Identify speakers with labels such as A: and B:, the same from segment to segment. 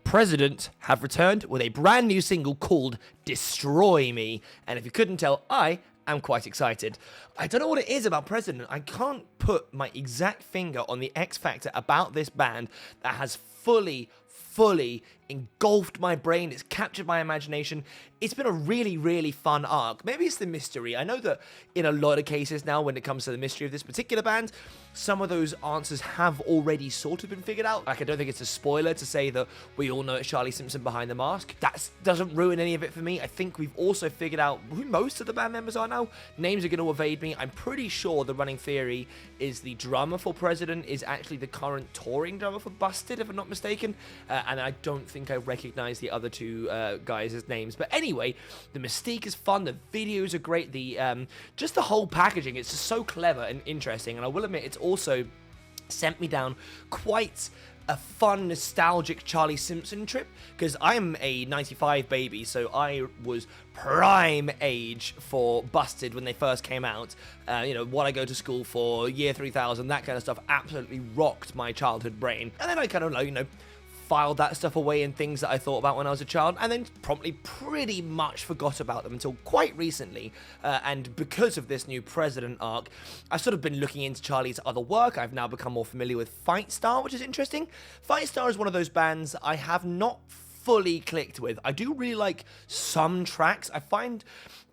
A: President have returned with a brand new single called Destroy Me. And if you couldn't tell, I am quite excited. I don't know what it is about President. I can't put my exact finger on the X factor about this band that has fully engulfed my brain. It's captured my imagination. It's been a really fun arc. Maybe it's the mystery. I know that in a lot of cases now, when it comes to the mystery of this particular band, some of those answers have already sort of been figured out. Like, I don't think it's a spoiler to say that we all know it's Charlie Simpson behind the mask. That doesn't ruin any of it for me. I think we've also figured out who most of the band members are now. Names are going to evade me. I'm pretty sure the running theory is the drummer for President is actually the current touring drummer for Busted, if I'm not mistaken. And I don't think I recognize the other two guys' names. But anyway, the mystique is fun. The videos are great. The just the whole packaging, it's just so clever and interesting. And I will admit, it's also sent me down quite a fun, nostalgic Charlie Simpson trip, because I'm a 95 baby, so I was prime age for Busted when they first came out. What I go to school for, year 3000, that kind of stuff absolutely rocked my childhood brain. And then I kind of, filed that stuff away in things that I thought about when I was a child, and then promptly pretty much forgot about them until quite recently. And because of this new President arc, I've sort of been looking into Charlie's other work. I've now become more familiar with Fight Star, which is interesting. Fight Star is one of those bands I have not fully clicked with. I do really like some tracks. I find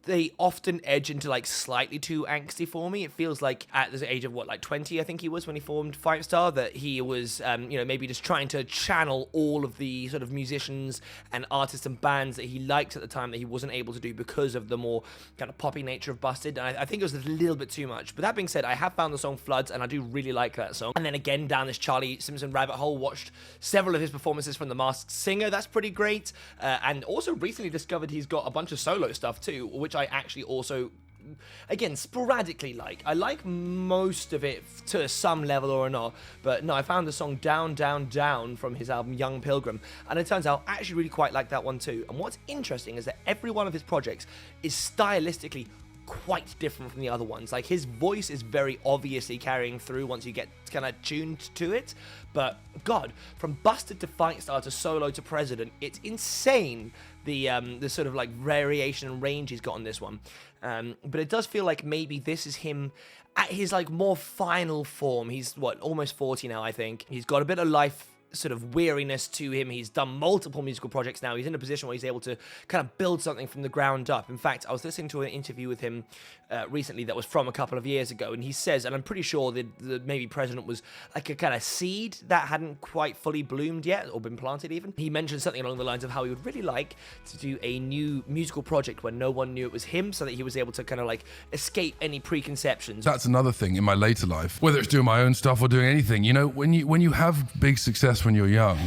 A: they often edge into slightly too angsty for me. It feels like at the age of 20 I think he was when he formed Fight Star, that he was maybe just trying to channel all of the sort of musicians and artists and bands that he liked at the time that he wasn't able to do because of the more kind of poppy nature of Busted. And I think it was a little bit too much. But that being said, I have found the song Floods, and I do really like that song. And then again, down this Charlie Simpson rabbit hole, watched several of his performances from The Masked Singer. That's pretty great. And also recently discovered he's got a bunch of solo stuff too, which I actually also, again, sporadically like. I like most of it to some level or not, but no, I found the song Down, Down, Down from his album Young Pilgrim, and it turns out I actually really quite like that one too. And what's interesting is that every one of his projects is stylistically quite different from the other ones. Like, his voice is very obviously carrying through once you get kind of tuned to it, but God, from Busted to Fight Star to solo to President, it's insane the sort of variation and range he's got on this one. But it does feel like maybe this is him at his more final form. He's almost 40 now, I think. He's got a bit of life sort of weariness to him. He's done multiple musical projects now. He's in a position where he's able to kind of build something from the ground up. In fact, I was listening to an interview with him recently that was from a couple of years ago, and he says, and I'm pretty sure that maybe President was like a kind of seed that hadn't quite fully bloomed yet, or been planted even. He mentioned something along the lines of how he would really like to do a new musical project where no one knew it was him, so that he was able to kind of escape any preconceptions.
B: That's another thing in my later life, whether it's doing my own stuff or doing anything. When you have big success when you're young,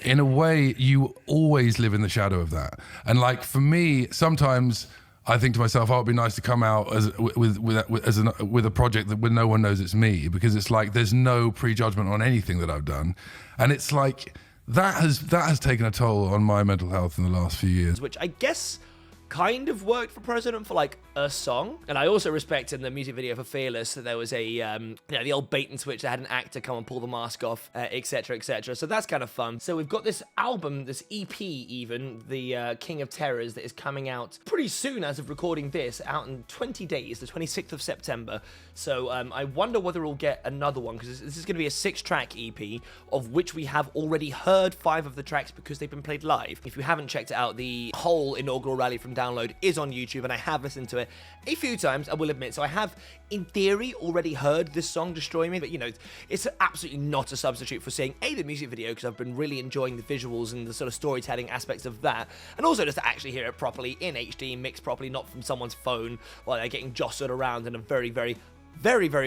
B: in a way you always live in the shadow of that. And for me, sometimes I think to myself, it'd be nice to come out with a project that no one knows it's me, because it's there's no prejudgment on anything that I've done, and it's that has taken a toll on my mental health in the last few years,
A: which I guess kind of worked for President for a song. And I also respect in the music video for Fearless that there was a the old bait and switch that had an actor come and pull the mask off, etc, etc. So that's kind of fun. So we've got this album, this EP even, the King of Terrors, that is coming out pretty soon as of recording this, out in 20 days, the 26th of September. So I wonder whether we'll get another one, because this is going to be a 6-track EP, of which we have already heard 5 of the tracks because they've been played live. If you haven't checked it out, the whole inaugural rally from Download is on YouTube, and I have listened to it a few times, I will admit. So I have, in theory, already heard this song, Destroy Me, but it's absolutely not a substitute for seeing the music video, because I've been really enjoying the visuals and the sort of storytelling aspects of that, and also just to actually hear it properly in HD, mixed properly, not from someone's phone while they're getting jostled around in a very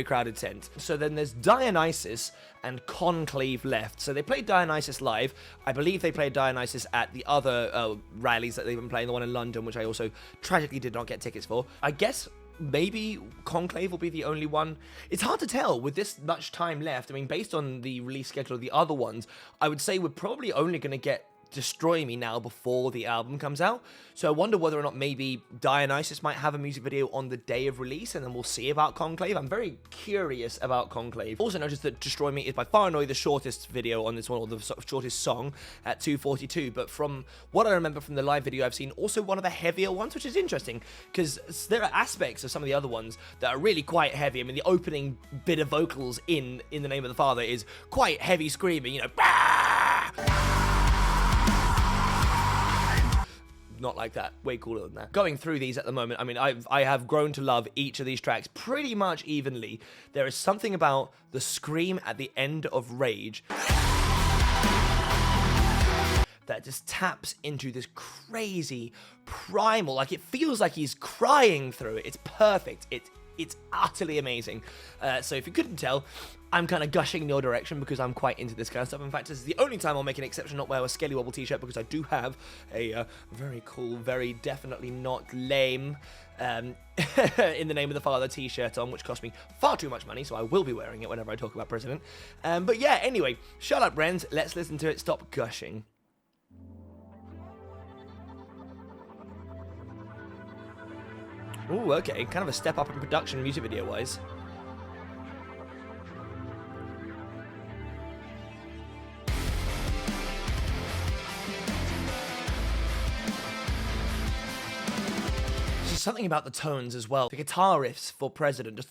A: crowded tent. So then there's Dionysus and Conclave left. So they played Dionysus live. I believe they played Dionysus at the other rallies that they've been playing, the one in London, which I also tragically did not get tickets for. I guess maybe Conclave will be the only one. It's hard to tell with this much time left. I mean, based on the release schedule of the other ones, I would say we're probably only going to get Destroy Me now before the album comes out. So I wonder whether or not maybe Dionysus might have a music video on the day of release, and then we'll see about Conclave. I'm very curious about Conclave. Also noticed that Destroy Me is by far and away the shortest video on this one, or the sort of shortest song at 2:42. But from what I remember from the live video, I've seen also one of the heavier ones, which is interesting because there are aspects of some of the other ones that are really quite heavy. I mean, the opening bit of vocals in the Name of the Father is quite heavy screaming, you know. Not like that, way cooler than that. Going through these at the moment, I mean, I have grown to love each of these tracks pretty much evenly. There is something about the scream at the end of Rage that just taps into this crazy primal, like it feels like he's crying through it. It's perfect. It's utterly amazing. So if you couldn't tell, I'm kind of gushing in your direction because I'm quite into this kind of stuff. In fact, this is the only time I'll make an exception, not wear a Skelly Wobble t-shirt, because I do have a very cool, very definitely not lame In the Name of the Father t-shirt on, which cost me far too much money, so I will be wearing it whenever I talk about President. But yeah, anyway, shut up, Renz. Let's listen to it. Stop gushing. Ooh, okay, kind of a step up in production music video-wise. Something about the tones as well. The guitar riffs for President,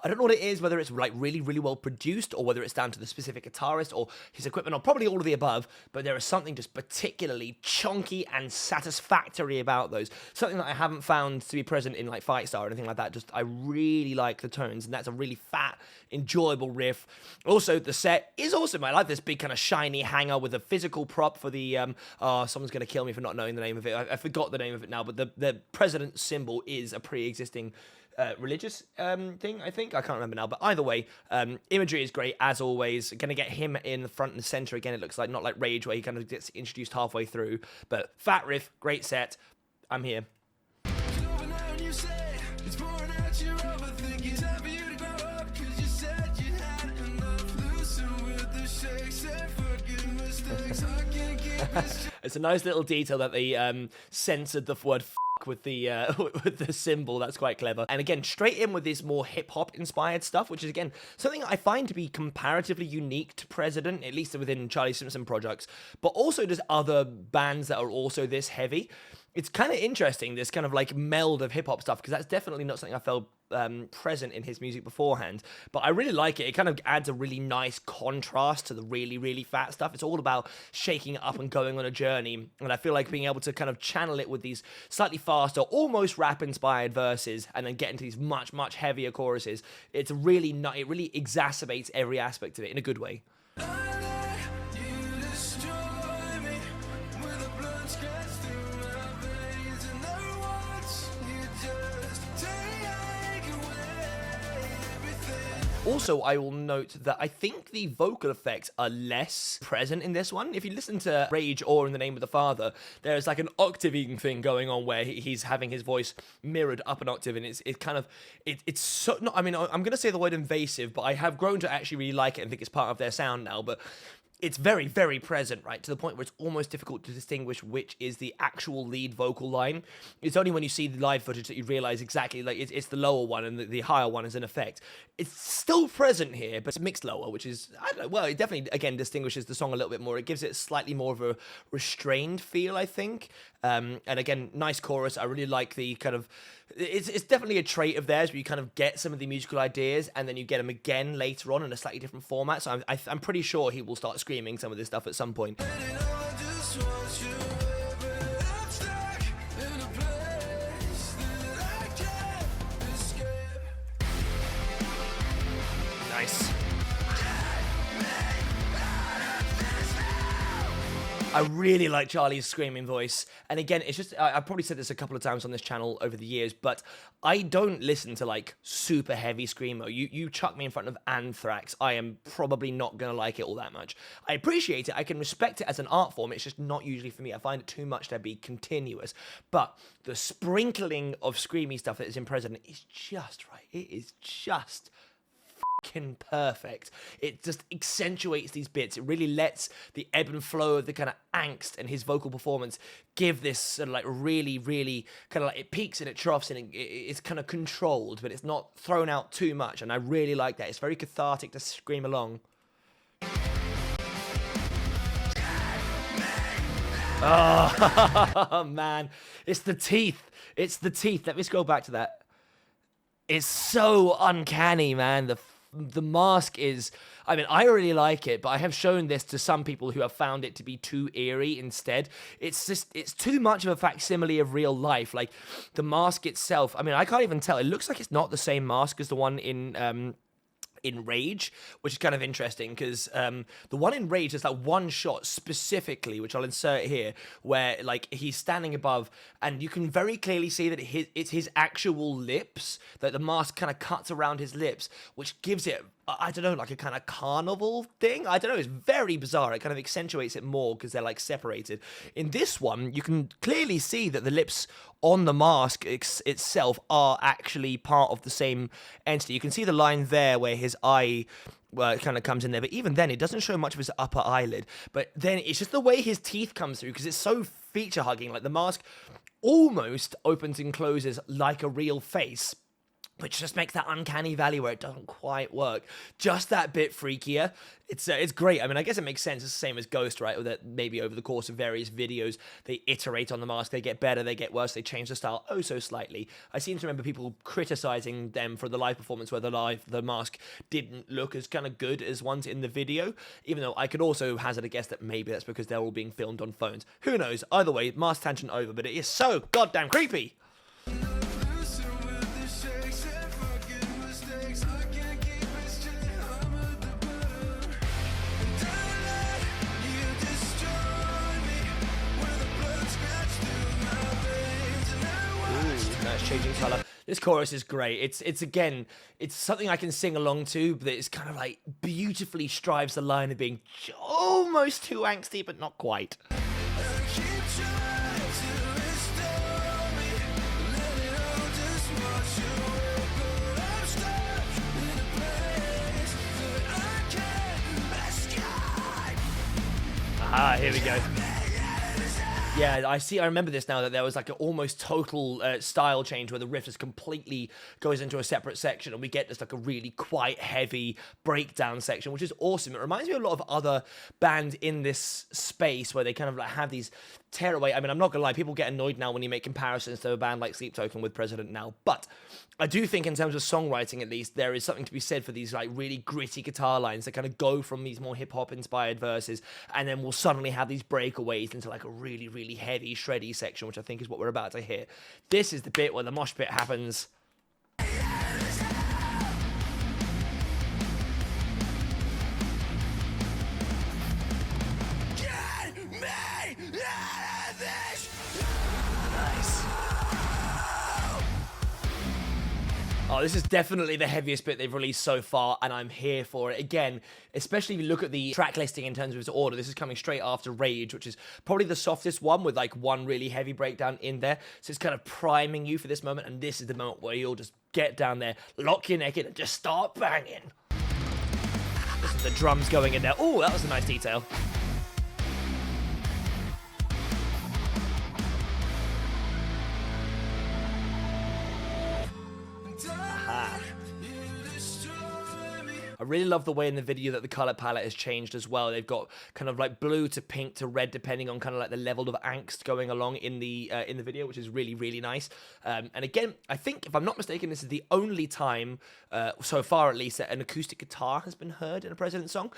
A: I don't know what it is, whether it's like really, really well produced or whether it's down to the specific guitarist or his equipment or probably all of the above, but there is something just particularly chunky and satisfactory about those. Something that I haven't found to be present in like Fight Star or anything like that. Just, I really like the tones, and that's a really fat, enjoyable riff. Also, the set is awesome. I like this big kind of shiny hanger with a physical prop for the, someone's going to kill me for not knowing the name of it. I forgot the name of it now, but the President symbol is a pre-existing religious thing, I think. I can't remember now, but either way, imagery is great as always. Gonna get him in the front and center again, it looks like, not like Rage where he kind of gets introduced halfway through, but fat riff, great set. I'm here. It's a nice little detail that they censored the word with the with the symbol. That's quite clever. And again, straight in with this more hip-hop inspired stuff, which is again something I find to be comparatively unique to President, at least within Charlie Simpson projects, but also just other bands that are also this heavy. It's kind of interesting, this kind of like meld of hip-hop stuff, because that's definitely not something I felt present in his music beforehand, but I really like it. It kind of adds a really nice contrast to the really, really fat stuff. It's all about shaking it up and going on a journey, and I feel like being able to kind of channel it with these slightly faster, almost rap-inspired verses, and then get into these much, much heavier choruses. It's really it really exacerbates every aspect of it in a good way. Also, I will note that I think the vocal effects are less present in this one. If you listen to Rage or In the Name of the Father, there's like an octaving thing going on where he's having his voice mirrored up an octave, and it's so, not, I mean, I'm going to say the word invasive, but I have grown to actually really like it and think it's part of their sound now, but it's very, very present, right? To the point where it's almost difficult to distinguish which is the actual lead vocal line. It's only when you see the live footage that you realize exactly, like, it's the lower one and the higher one is in effect. It's still present here, but it's mixed lower, which is, I don't know, well, it definitely, again, distinguishes the song a little bit more. It gives it slightly more of a restrained feel, I think. And again, nice chorus. I really like the kind of, it's definitely a trait of theirs where you kind of get some of the musical ideas and then you get them again later on in a slightly different format. So I'm pretty sure he will start screaming some of this stuff at some point. Nice. I really like Charlie's screaming voice. And again, it's just, I've probably said this a couple of times on this channel over the years, but I don't listen to like super heavy screamo. You chuck me in front of Anthrax, I am probably not going to like it all that much. I appreciate it. I can respect it as an art form. It's just not usually for me. I find it too much to be continuous. But the sprinkling of screamy stuff that is in President is just right. It is just fucking perfect. It just accentuates these bits. It really lets the ebb and flow of the kind of angst and his vocal performance give this sort of like really, really kind of like, it peaks and it troughs and it's kind of controlled, but it's not thrown out too much. And I really like that. It's very cathartic to scream along. Oh, man. It's the teeth. It's the teeth. Let me scroll back to that. It's so uncanny, man. The mask is... I mean, I really like it, but I have shown this to some people who have found it to be too eerie instead. It's just... It's too much of a facsimile of real life. Like, the mask itself... I mean, I can't even tell. It looks like it's not the same mask as the one in Rage, which is kind of interesting because the one in Rage is that one shot specifically, which I'll insert here, where like he's standing above and you can very clearly see that it's his actual lips, that the mask kind of cuts around his lips, which gives it, I don't know, like a kind of carnival thing. I don't know, it's very bizarre. It kind of accentuates it more because they're like separated. In this one, you can clearly see that the lips on the mask itself are actually part of the same entity. You can see the line there where his eye kind of comes in there, but even then it doesn't show much of his upper eyelid. But then it's just the way his teeth come through because it's so feature hugging. Like the mask almost opens and closes like a real face, which just makes that uncanny valley where it doesn't quite work just that bit freakier. It's great. I mean, I guess it makes sense. It's the same as Ghost, right? Or that maybe over the course of various videos, they iterate on the mask. They get better, they get worse, they change the style oh so slightly. I seem to remember people criticizing them for the live performance where the mask didn't look as kind of good as ones in the video, even though I could also hazard a guess that maybe that's because they're all being filmed on phones. Who knows? Either way, mask tangent over, but it is so goddamn creepy. Changing color. This chorus is great. It's again, it's something I can sing along to, but it's kind of like beautifully strives the line of being almost too angsty, but not quite. Ah, here we go. Yeah, I remember this now, that there was like an almost total style change where the riff just completely goes into a separate section and we get just like a really quite heavy breakdown section, which is awesome. It reminds me of a lot of other bands in this space where they kind of like have these tearaway. I mean, I'm not gonna lie, people get annoyed now when you make comparisons to a band like Sleep Token with President now, but I do think in terms of songwriting, at least, there is something to be said for these like really gritty guitar lines that kind of go from these more hip-hop inspired verses and then we'll suddenly have these breakaways into like a really, really heavy, shreddy section, which I think is what we're about to hear. This is the bit where the mosh pit happens. Oh, this is definitely the heaviest bit they've released so far, and I'm here for it. Again, especially if you look at the track listing in terms of its order, this is coming straight after Rage, which is probably the softest one with like one really heavy breakdown in there. So it's kind of priming you for this moment, and this is the moment where you'll just get down there, lock your neck in, and just start banging. Listen to the drums going in there. Oh, that was a nice detail. I really love the way in the video that the color palette has changed as well. They've got kind of like blue to pink to red, depending on kind of like the level of angst going along in the video, which is really, really nice. And again, I think, if I'm not mistaken, this is the only time, so far at least, that an acoustic guitar has been heard in a President song.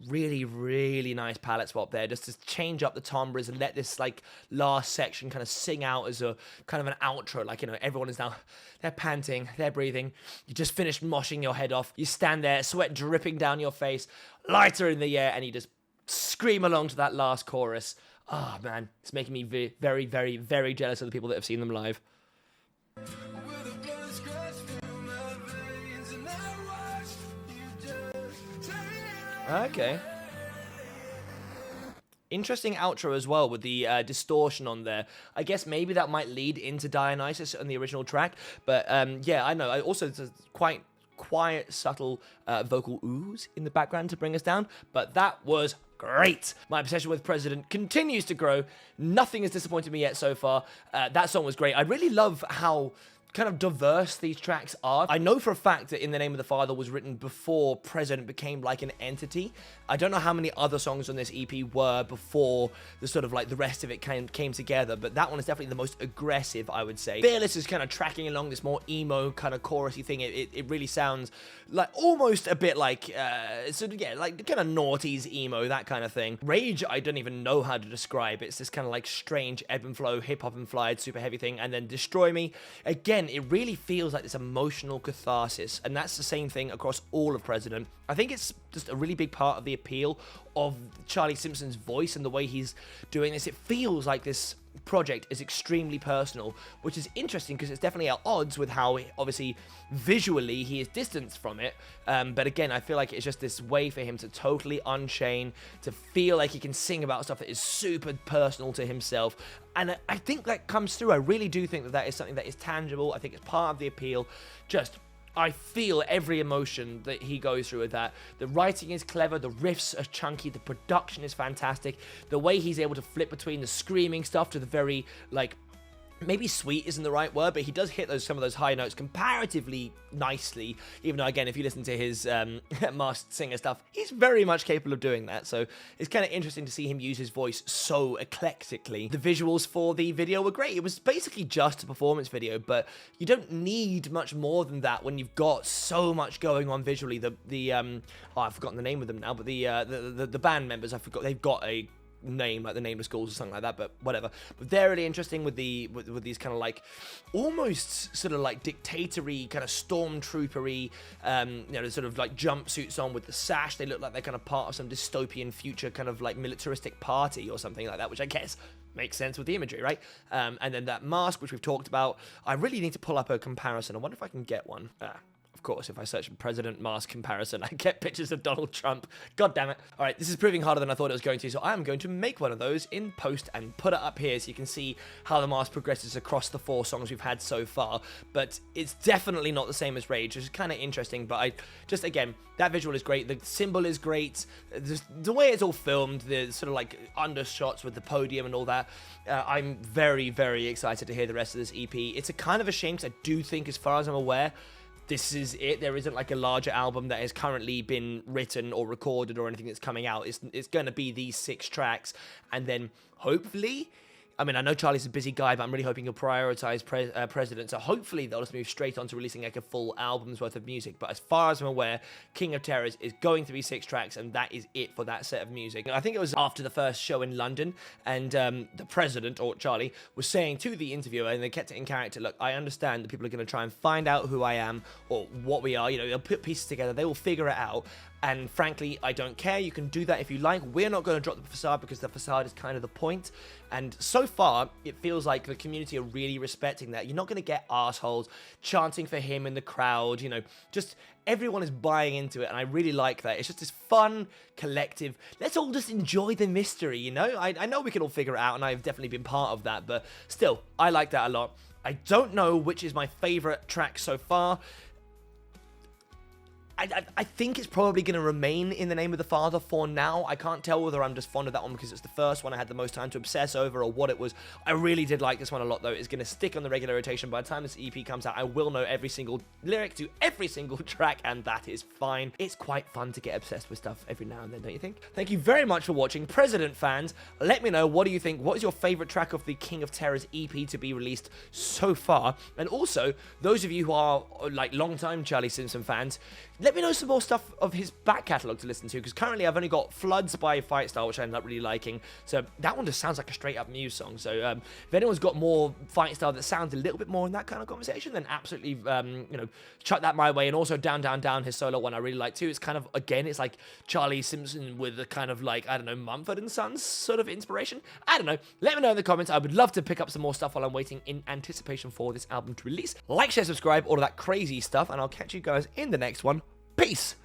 A: Really, really nice palette swap there, just to change up the timbres and let this like last section kind of sing out as a kind of an outro. Like, you know, everyone is now, they're panting, they're breathing. You just finished moshing your head off. You stand there, sweat dripping down your face, lighter in the air, and you just scream along to that last chorus. Oh man, it's making me very, very, very jealous of the people that have seen them live. Okay. Interesting outro as well with the distortion on there. I guess maybe that might lead into Dionysus on the original track. But yeah, I know. I also, it's quite quiet, subtle vocal oohs in the background to bring us down, but that was great. My obsession with President continues to grow. Nothing has disappointed me yet so far. That song was great. I really love how kind of diverse these tracks are. I know for a fact that In the Name of the Father was written before President became like an entity. I don't know how many other songs on this EP were before the sort of like the rest of it came together, but that one is definitely the most aggressive, I would say. Fearless is kind of tracking along this more emo kind of chorusy thing. It really sounds like almost a bit like sort of, yeah, like kind of noughties emo, that kind of thing. Rage, I don't even know how to describe. It's this kind of like strange ebb and flow, hip hop influenced, super heavy thing. And then Destroy Me, again, it really feels like this emotional catharsis, and that's the same thing across all of President. I think it's just a really big part of the appeal of Charlie Simpson's voice and the way he's doing this. It feels like this project is extremely personal, which is interesting because it's definitely at odds with how, obviously, visually he is distanced from it. But again, I feel like it's just this way for him to totally unchain, to feel like he can sing about stuff that is super personal to himself. And I think that comes through. I really do think that that is something that is tangible. I think it's part of the appeal. I feel every emotion that he goes through with that. The writing is clever, the riffs are chunky, the production is fantastic. The way he's able to flip between the screaming stuff to the very, like, maybe sweet isn't the right word, but he does hit some of those high notes comparatively nicely, even though, again, if you listen to his Masked Singer stuff, he's very much capable of doing that, so it's kind of interesting to see him use his voice so eclectically. The visuals for the video were great. It was basically just a performance video, but you don't need much more than that when you've got so much going on visually. I've forgotten the name of them now, but the band members, I forgot, they've got a name like the Nameless Ghouls or something like that, but whatever. But they're really interesting with these kind of like almost sort of like dictatory kind of stormtroopery sort of like jumpsuits on with the sash. They look like they're kind of part of some dystopian future kind of like militaristic party or something like that, which I guess makes sense with the imagery, right? And then that mask, which we've talked about, I really need to pull up a comparison. I wonder if I can get one. Of course, if I search for President Mask comparison, I get pictures of Donald Trump. God damn it. All right, this is proving harder than I thought it was going to, so I am going to make one of those in post and put it up here so you can see how the mask progresses across the 4 songs we've had so far. But it's definitely not the same as Rage, which is kind of interesting, but again, that visual is great. The symbol is great. The way it's all filmed, the sort of like undershots with the podium and all that, I'm very, very excited to hear the rest of this EP. It's a kind of a shame because I do think, as far as I'm aware, this is it. There isn't like a larger album that has currently been written or recorded or anything that's coming out. It's going to be these 6 tracks, and then hopefully, I mean, I know Charlie's a busy guy, but I'm really hoping he'll prioritize President. So hopefully they'll just move straight on to releasing like a full album's worth of music. But as far as I'm aware, King of Terrors is going to be 6 tracks, and that is it for that set of music. I think it was after the first show in London, and the President, or Charlie, was saying to the interviewer, and they kept it in character, look, I understand that people are going to try and find out who I am or what we are. They'll put pieces together. They will figure it out. And frankly, I don't care. You can do that if you like. We're not going to drop the facade because the facade is kind of the point. And so far, it feels like the community are really respecting that. You're not going to get assholes chanting for him in the crowd. Just everyone is buying into it. And I really like that. It's just this fun, collective, let's all just enjoy the mystery, I know we can all figure it out, and I've definitely been part of that. But still, I like that a lot. I don't know which is my favorite track so far. I think it's probably going to remain In the Name of the Father for now. I can't tell whether I'm just fond of that one because it's the first one I had the most time to obsess over or what it was. I really did like this one a lot, though. It's going to stick on the regular rotation. By the time this EP comes out, I will know every single lyric to every single track, and that is fine. It's quite fun to get obsessed with stuff every now and then, don't you think? Thank you very much for watching. President fans, let me know, what do you think? What is your favorite track of the King of Terrors EP to be released so far? And also, those of you who are like long-time Charlie Simpson fans, let me know some more stuff of his back catalogue to listen to, because currently I've only got Floods by Fight Style, which I ended up really liking. So that one just sounds like a straight-up Muse song. So if anyone's got more Fight Style that sounds a little bit more in that kind of conversation, then absolutely, chuck that my way. And also Down, Down, Down, his solo one I really like too. It's kind of, again, it's like Charlie Simpson with a kind of like, I don't know, Mumford & Sons sort of inspiration. I don't know. Let me know in the comments. I would love to pick up some more stuff while I'm waiting in anticipation for this album to release. Like, share, subscribe, all of that crazy stuff, and I'll catch you guys in the next one. Peace!